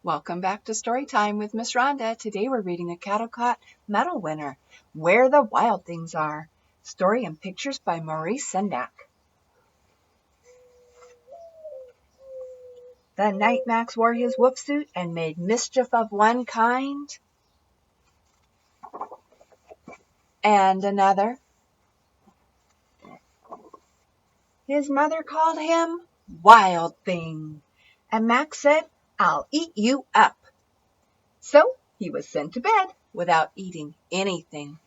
Welcome back to Storytime with Miss Ronda. Today we're reading the Caldecott Medal winner, Where the Wild Things Are. Story and pictures by Maurice Sendak. The night Max wore his wolf suit and made mischief of one kind and another. His mother called him Wild Thing, and Max said, "I'll eat you up." So he was sent to bed without eating anything.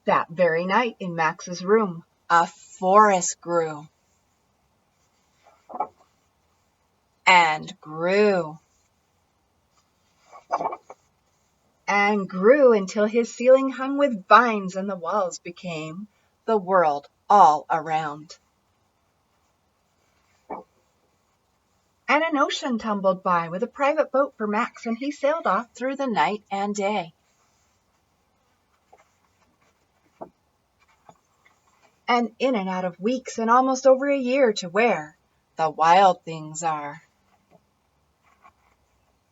That very night in Max's room, a forest grew and grew and grew until his ceiling hung with vines and the walls became the world all around. And an ocean tumbled by with a private boat for Max, and he sailed off through the night and day. And in and out of weeks and almost over a year to where the wild things are.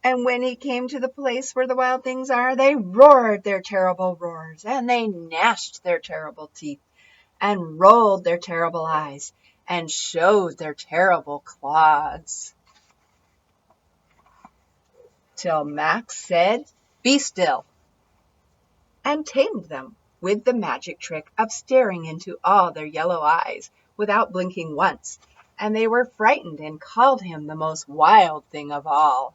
And when he came to the place where the wild things are, they roared their terrible roars, and they gnashed their terrible teeth, and rolled their terrible eyes, and showed their terrible claws. Till Max said, "Be still," and tamed them with the magic trick of staring into all their yellow eyes without blinking once, and they were frightened and called him the most wild thing of all.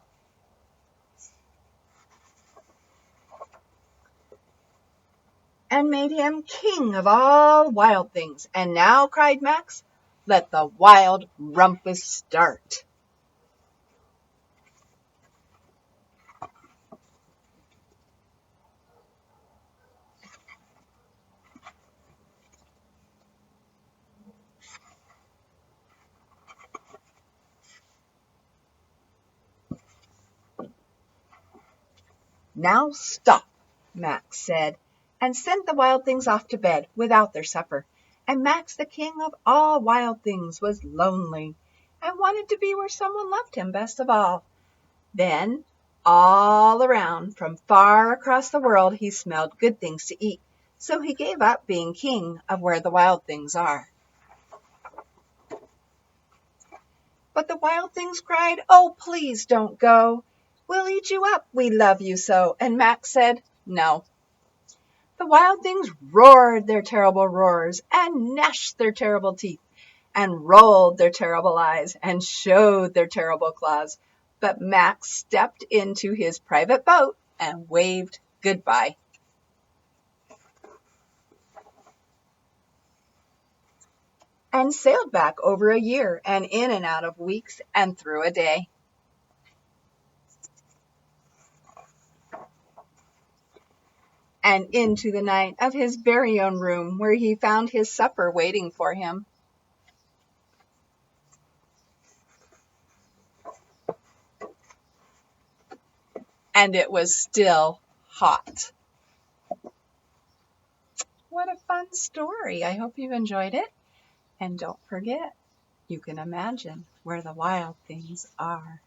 And made him king of all wild things. And now, cried Max, let the wild rumpus start. Now stop, Max said, and sent the wild things off to bed without their supper. And Max, the king of all wild things, was lonely and wanted to be where someone loved him best of all. Then, all around, from far across the world, he smelled good things to eat. So he gave up being king of where the wild things are. But the wild things cried, "Oh, please don't go. We'll eat you up, we love you so." And Max said, "No." The wild things roared their terrible roars, and gnashed their terrible teeth, and rolled their terrible eyes, and showed their terrible claws. But Max stepped into his private boat and waved goodbye. And sailed back over a year, and in and out of weeks, and through a day. And into the night of his very own room, where he found his supper waiting for him. And it was still hot. What a fun story. I hope you've enjoyed it. And don't forget, you can imagine where the wild things are.